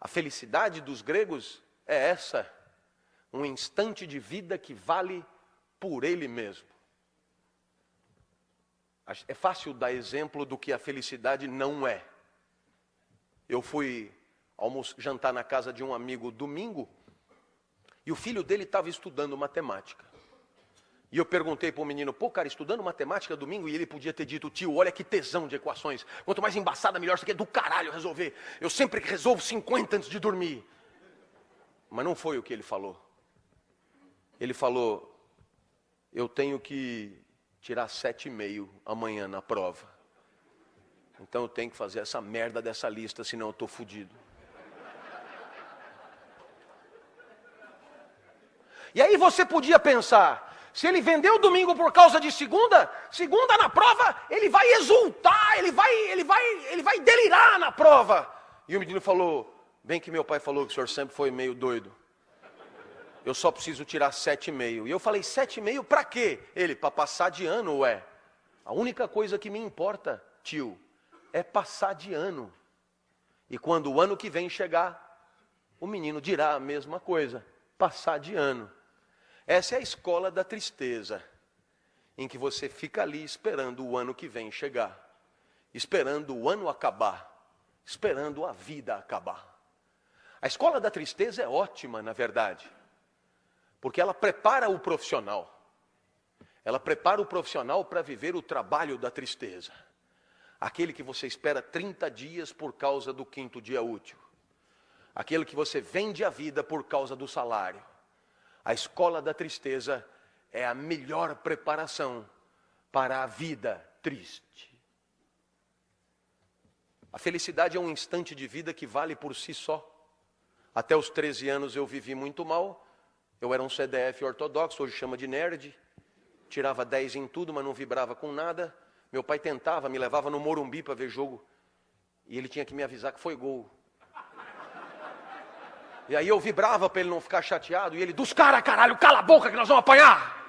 A felicidade dos gregos é essa, um instante de vida que vale por ele mesmo. É fácil dar exemplo do que a felicidade não é. Eu fui jantar na casa de um amigo domingo, e o filho dele estava estudando matemática. E eu perguntei para o menino, pô, cara, estudando matemática domingo? E ele podia ter dito, tio, olha que tesão de equações. Quanto mais embaçada, melhor. Isso aqui é do caralho resolver. Eu sempre resolvo 50 antes de dormir. Mas não foi o que ele falou. Ele falou, eu tenho que tirar 7,5 amanhã na prova. Então eu tenho que fazer essa merda dessa lista, senão eu estou fodido. E aí você podia pensar, se ele vendeu domingo por causa de segunda na prova, ele vai exultar, ele vai delirar na prova. E o menino falou, bem que meu pai falou que o senhor sempre foi meio doido. Eu só preciso tirar 7,5. E eu falei, 7,5 para quê? Ele, para passar de ano, ué. A única coisa que me importa, tio, é passar de ano. E quando o ano que vem chegar, o menino dirá a mesma coisa, passar de ano. Essa é a escola da tristeza, em que você fica ali esperando o ano que vem chegar, esperando o ano acabar, esperando a vida acabar. A escola da tristeza é ótima, na verdade, porque ela prepara o profissional. Ela prepara o profissional para viver o trabalho da tristeza. Aquele que você espera 30 dias por causa do 5º dia útil. Aquele que você vende a vida por causa do salário. A escola da tristeza é a melhor preparação para a vida triste. A felicidade é um instante de vida que vale por si só. Até os 13 anos eu vivi muito mal. Eu era um CDF ortodoxo, hoje chama de nerd. Tirava 10 em tudo, mas não vibrava com nada. Meu pai tentava, me levava no Morumbi para ver jogo. E ele tinha que me avisar que foi gol. E aí eu vibrava para ele não ficar chateado. E ele, dos caras, caralho, cala a boca que nós vamos apanhar.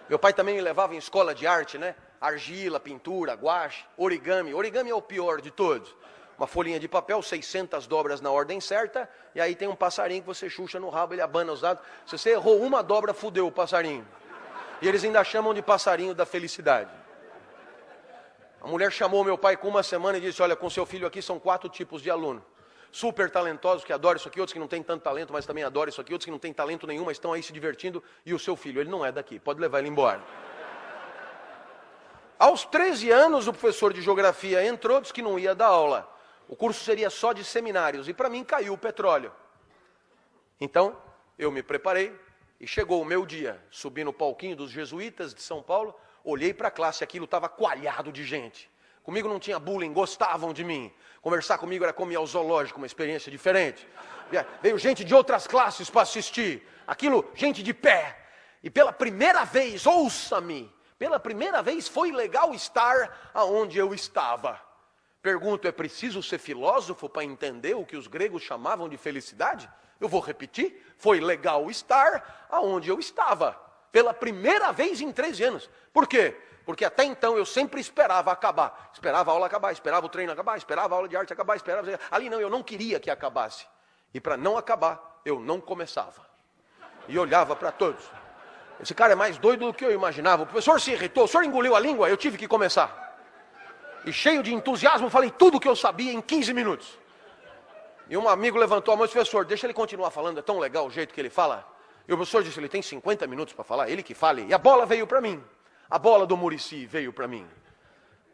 Meu pai também me levava em escola de arte, né? Argila, pintura, guache, origami. Origami é o pior de todos. Uma folhinha de papel, 600 dobras na ordem certa. E aí tem um passarinho que você chucha no rabo, ele abana os dados. Se você errou uma dobra, fudeu o passarinho. E eles ainda chamam de passarinho da felicidade. A mulher chamou meu pai com uma semana e disse, olha, com seu filho aqui são 4 tipos de aluno. Super talentosos, que adoram isso aqui, outros que não têm tanto talento, mas também adoram isso aqui, outros que não têm talento nenhum, mas estão aí se divertindo, e o seu filho, ele não é daqui, pode levar ele embora. Aos 13 anos, o professor de geografia entrou, disse que não ia dar aula. O curso seria só de seminários, e para mim caiu o petróleo. Então, eu me preparei, e chegou o meu dia, subi no palquinho dos jesuítas de São Paulo, olhei para a classe, aquilo estava coalhado de gente. Comigo não tinha bullying, gostavam de mim. Conversar comigo era como ir ao zoológico, uma experiência diferente. Veio gente de outras classes para assistir. Aquilo, gente de pé. E pela primeira vez, ouça-me, pela primeira vez foi legal estar aonde eu estava. Pergunto, é preciso ser filósofo para entender o que os gregos chamavam de felicidade? Eu vou repetir, foi legal estar aonde eu estava. Pela primeira vez em 13 anos. Por quê? Porque até então eu sempre esperava acabar. Esperava a aula acabar, esperava o treino acabar, esperava a aula de arte acabar, esperava... Ali não, eu não queria que acabasse. E para não acabar, eu não começava. E olhava para todos. Esse cara é mais doido do que eu imaginava. O professor se irritou, o senhor engoliu a língua, eu tive que começar. E cheio de entusiasmo, falei tudo o que eu sabia em 15 minutos. E um amigo levantou a mão e disse, professor, deixa ele continuar falando, é tão legal o jeito que ele fala. E o professor disse, ele tem 50 minutos para falar, ele que fale. E a bola veio para mim. A bola do Muricy veio para mim.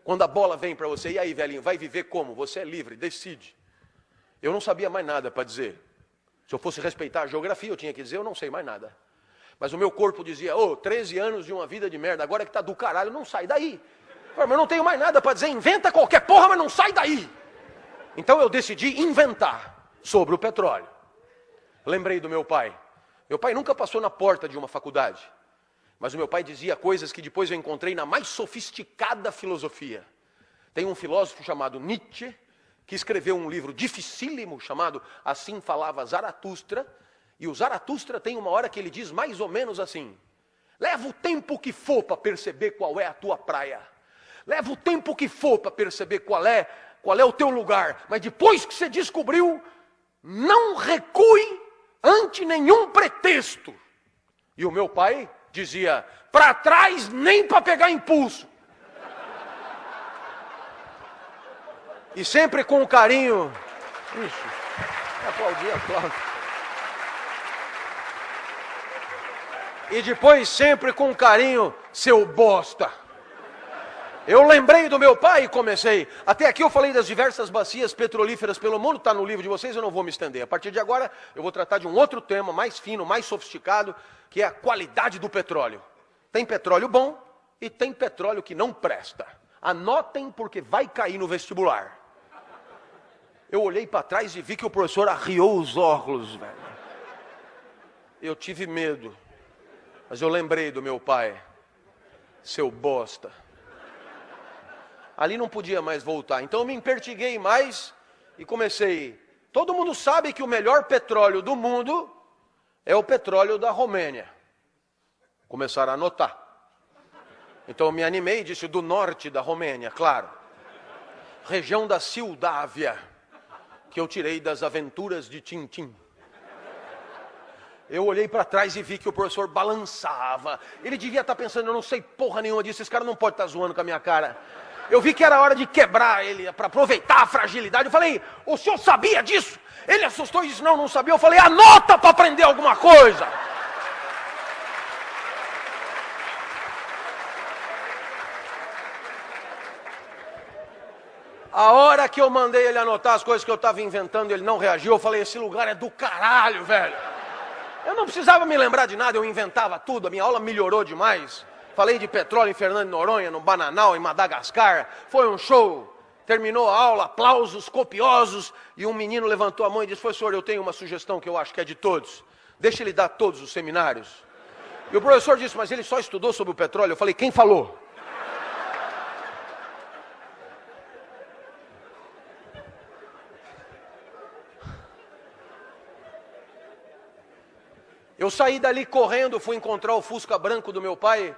Quando a bola vem para você, e aí, velhinho, vai viver como? Você é livre, decide. Eu não sabia mais nada para dizer. Se eu fosse respeitar a geografia, eu tinha que dizer, eu não sei mais nada. Mas o meu corpo dizia, 13 anos de uma vida de merda, agora que tá do caralho, não sai daí. Mas eu não tenho mais nada para dizer, inventa qualquer porra, mas não sai daí. Então eu decidi inventar sobre o petróleo. Lembrei do meu pai. Meu pai nunca passou na porta de uma faculdade. Mas o meu pai dizia coisas que depois eu encontrei na mais sofisticada filosofia. Tem um filósofo chamado Nietzsche, que escreveu um livro dificílimo chamado Assim Falava Zaratustra. E o Zaratustra tem uma hora que ele diz mais ou menos assim: leva o tempo que for para perceber qual é a tua praia. Leva o tempo que for para perceber qual é o teu lugar. Mas depois que você descobriu, não recue ante nenhum pretexto. E o meu pai dizia, para trás nem para pegar impulso. E sempre com um carinho. Ixi, aplaudir. E depois sempre com um carinho, seu bosta. Eu lembrei do meu pai e comecei. Até aqui eu falei das diversas bacias petrolíferas pelo mundo, está no livro de vocês, eu não vou me estender. A partir de agora eu vou tratar de um outro tema, mais fino, mais sofisticado, que é a qualidade do petróleo. Tem petróleo bom e tem petróleo que não presta. Anotem porque vai cair no vestibular. Eu olhei para trás e vi que o professor arriou os óculos, velho. Eu tive medo, mas eu lembrei do meu pai. Seu bosta. Ali não podia mais voltar. Então eu me empertiguei mais e comecei. Todo mundo sabe que o melhor petróleo do mundo é o petróleo da Romênia. Começaram a anotar. Então eu me animei e disse do norte da Romênia, claro. Região da Sildávia, que eu tirei das aventuras de Tintim. Eu olhei para trás e vi que o professor balançava. Ele devia estar pensando, eu não sei porra nenhuma disso, esse cara não pode estar zoando com a minha cara. Eu vi que era hora de quebrar ele, para aproveitar a fragilidade. Eu falei, o senhor sabia disso? Ele assustou e disse, não sabia. Eu falei, anota para aprender alguma coisa. A hora que eu mandei ele anotar as coisas que eu estava inventando, ele não reagiu. Eu falei, esse lugar é do caralho, velho. Eu não precisava me lembrar de nada, eu inventava tudo. A minha aula melhorou demais. Falei de petróleo em Fernando de Noronha, no Bananal, em Madagascar. Foi um show. Terminou a aula, aplausos copiosos. E um menino levantou a mão e disse, professor, eu tenho uma sugestão que eu acho que é de todos. Deixa ele dar todos os seminários. E o professor disse, mas ele só estudou sobre o petróleo. Eu falei, quem falou? Eu saí dali correndo, fui encontrar o Fusca branco do meu pai.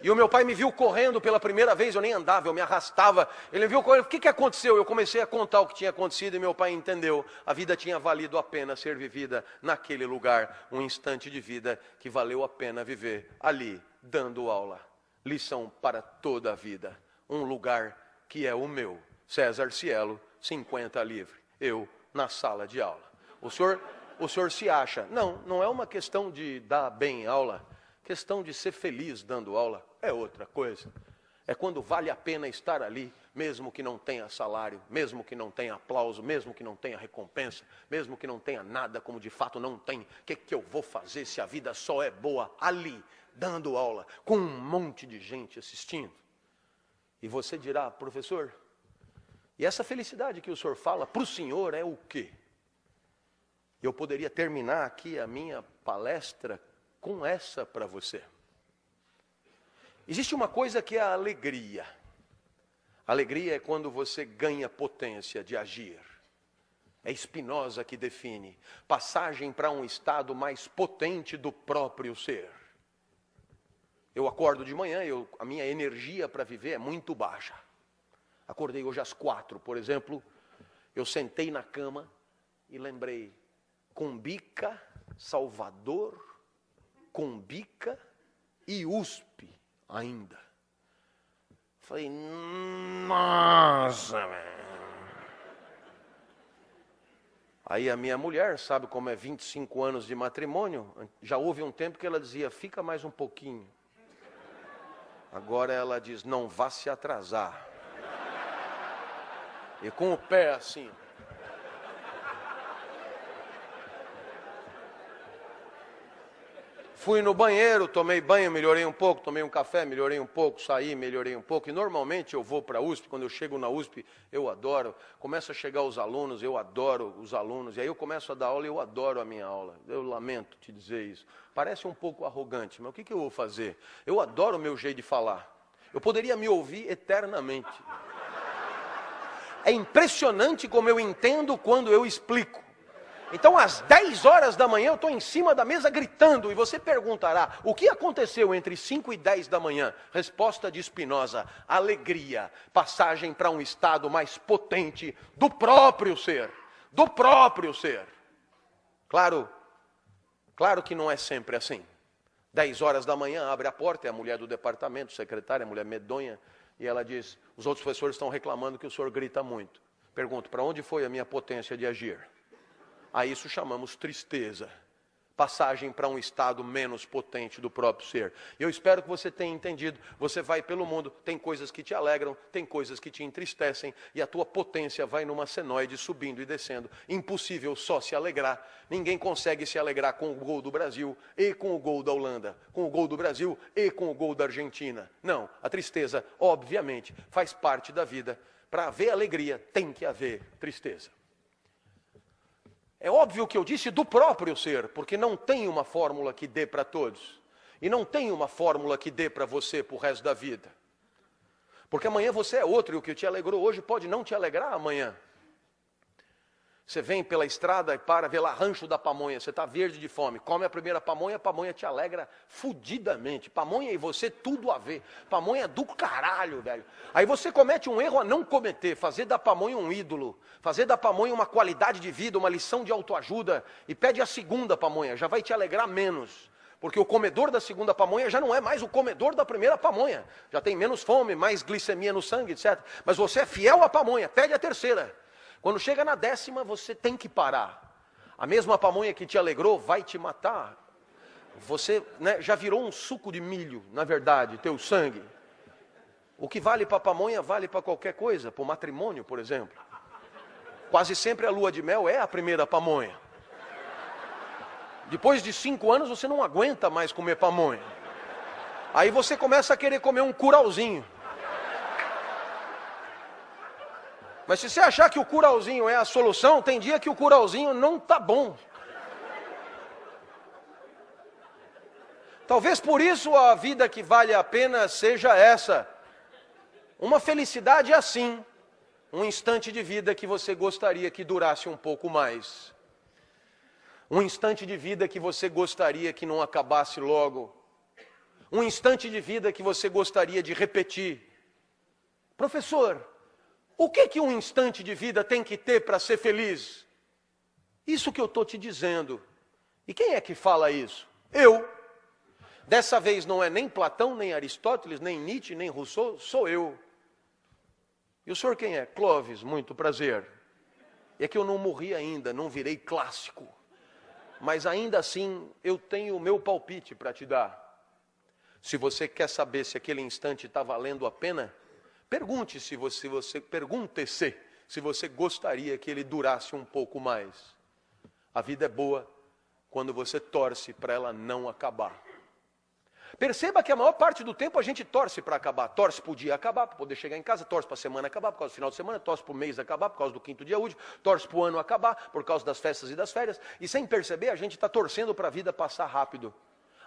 E o meu pai me viu correndo pela primeira vez, eu nem andava, eu me arrastava. Ele me viu correndo, o que aconteceu? Eu comecei a contar o que tinha acontecido e meu pai entendeu. A vida tinha valido a pena ser vivida naquele lugar. Um instante de vida que valeu a pena viver ali, dando aula. Lição para toda a vida. Um lugar que é o meu. César Cielo, 50 livre. Eu na sala de aula. O senhor se acha. Não é uma questão de dar bem aula. Questão de ser feliz dando aula é outra coisa. É quando vale a pena estar ali, mesmo que não tenha salário, mesmo que não tenha aplauso, mesmo que não tenha recompensa, mesmo que não tenha nada, como de fato não tem. O que eu vou fazer se a vida só é boa ali, dando aula, com um monte de gente assistindo? E você dirá, professor, e essa felicidade que o senhor fala, para o senhor é o quê? Eu poderia terminar aqui a minha palestra com essa para você. Existe uma coisa que é a alegria. Alegria é quando você ganha potência de agir. É Spinoza que define. Passagem para um estado mais potente do próprio ser. Eu acordo de manhã, a minha energia para viver é muito baixa. Acordei hoje às 4, por exemplo. Eu sentei na cama e lembrei. Cumbica, Salvador, Cumbica e USP ainda. Falei, nossa, velho. Aí a minha mulher, sabe como é 25 anos de matrimônio, já houve um tempo que ela dizia, fica mais um pouquinho. Agora ela diz, não vá se atrasar. E com o pé assim. Fui no banheiro, tomei banho, melhorei um pouco, tomei um café, melhorei um pouco, saí, melhorei um pouco. E normalmente eu vou para a USP, quando eu chego na USP, eu adoro. Começa a chegar os alunos, eu adoro os alunos. E aí eu começo a dar aula e eu adoro a minha aula. Eu lamento te dizer isso. Parece um pouco arrogante, mas o que eu vou fazer? Eu adoro o meu jeito de falar. Eu poderia me ouvir eternamente. É impressionante como eu entendo quando eu explico. Então, às 10 horas da manhã, eu estou em cima da mesa gritando. E você perguntará, o que aconteceu entre 5 e 10 da manhã? Resposta de Spinoza, alegria, passagem para um estado mais potente do próprio ser. do próprio ser. Claro que não é sempre assim. 10 horas da manhã, abre a porta, é a mulher do departamento, secretária, a mulher medonha, e ela diz, os outros professores estão reclamando que o senhor grita muito. Pergunto, para onde foi a minha potência de agir? A isso chamamos tristeza. Passagem para um estado menos potente do próprio ser. Eu espero que você tenha entendido. Você vai pelo mundo, tem coisas que te alegram, tem coisas que te entristecem, e a tua potência vai numa senoide subindo e descendo. Impossível só se alegrar. Ninguém consegue se alegrar com o gol do Brasil e com o gol da Holanda, com o gol do Brasil e com o gol da Argentina. Não, a tristeza, obviamente, faz parte da vida. Para haver alegria, tem que haver tristeza. É óbvio que eu disse do próprio ser, porque não tem uma fórmula que dê para todos. E não tem uma fórmula que dê para você para o resto da vida. Porque amanhã você é outro, e o que te alegrou hoje pode não te alegrar amanhã. Você vem pela estrada e para, vê lá rancho da pamonha, você está verde de fome, come a primeira pamonha te alegra fudidamente. Pamonha e você tudo a ver. Pamonha é do caralho, velho. Aí você comete um erro a não cometer, fazer da pamonha um ídolo, fazer da pamonha uma qualidade de vida, uma lição de autoajuda, e pede a segunda pamonha, já vai te alegrar menos. Porque o comedor da segunda pamonha já não é mais o comedor da primeira pamonha. Já tem menos fome, mais glicemia no sangue, etc. Mas você é fiel à pamonha, pede a terceira. Quando chega na 10ª, você tem que parar. A mesma pamonha que te alegrou vai te matar. Você, já virou um suco de milho, na verdade, teu sangue. O que vale para a pamonha vale para qualquer coisa, para o matrimônio, por exemplo. Quase sempre a lua de mel é a primeira pamonha. Depois de 5 anos você não aguenta mais comer pamonha. Aí você começa a querer comer um curauzinho. Mas se você achar que o curauzinho é a solução, tem dia que o curauzinho não está bom. Talvez por isso a vida que vale a pena seja essa. Uma felicidade assim. Um instante de vida que você gostaria que durasse um pouco mais. Um instante de vida que você gostaria que não acabasse logo. Um instante de vida que você gostaria de repetir. Professor, o que um instante de vida tem que ter para ser feliz? Isso que eu estou te dizendo. E quem é que fala isso? Eu. Dessa vez não é nem Platão, nem Aristóteles, nem Nietzsche, nem Rousseau, sou eu. E o senhor quem é? Clóvis, muito prazer. É que eu não morri ainda, não virei clássico. Mas ainda assim, eu tenho o meu palpite para te dar. Se você quer saber se aquele instante está valendo a pena, pergunte-se se você gostaria que ele durasse um pouco mais. A vida é boa quando você torce para ela não acabar. Perceba que a maior parte do tempo a gente torce para acabar. Torce para o dia acabar, para poder chegar em casa, torce para a semana acabar, por causa do final de semana, torce para o mês acabar, por causa do 5º dia útil, torce para o ano acabar, por causa das festas e das férias. E sem perceber, a gente está torcendo para a vida passar rápido.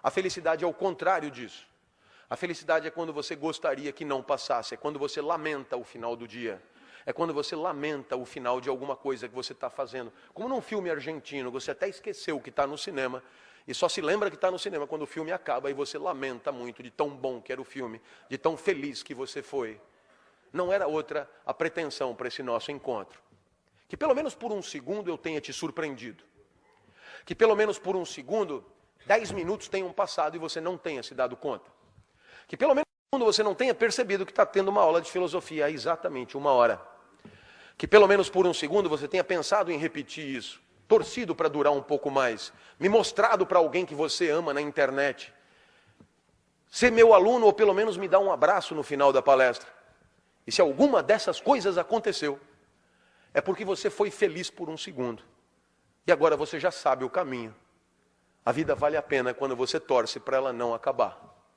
A felicidade é o contrário disso. A felicidade é quando você gostaria que não passasse, é quando você lamenta o final do dia. É quando você lamenta o final de alguma coisa que você está fazendo. Como num filme argentino, você até esqueceu que está no cinema, e só se lembra que está no cinema quando o filme acaba, e você lamenta muito de tão bom que era o filme, de tão feliz que você foi. Não era outra a pretensão para esse nosso encontro. Que pelo menos por um segundo eu tenha te surpreendido. Que pelo menos por um segundo, 10 minutos tenham passado e você não tenha se dado conta. Que pelo menos quando você não tenha percebido que está tendo uma aula de filosofia há exatamente 1 hora. Que pelo menos por um segundo você tenha pensado em repetir isso. Torcido para durar um pouco mais. Me mostrado para alguém que você ama na internet. Ser meu aluno ou pelo menos me dar um abraço no final da palestra. E se alguma dessas coisas aconteceu, é porque você foi feliz por um segundo. E agora você já sabe o caminho. A vida vale a pena quando você torce para ela não acabar.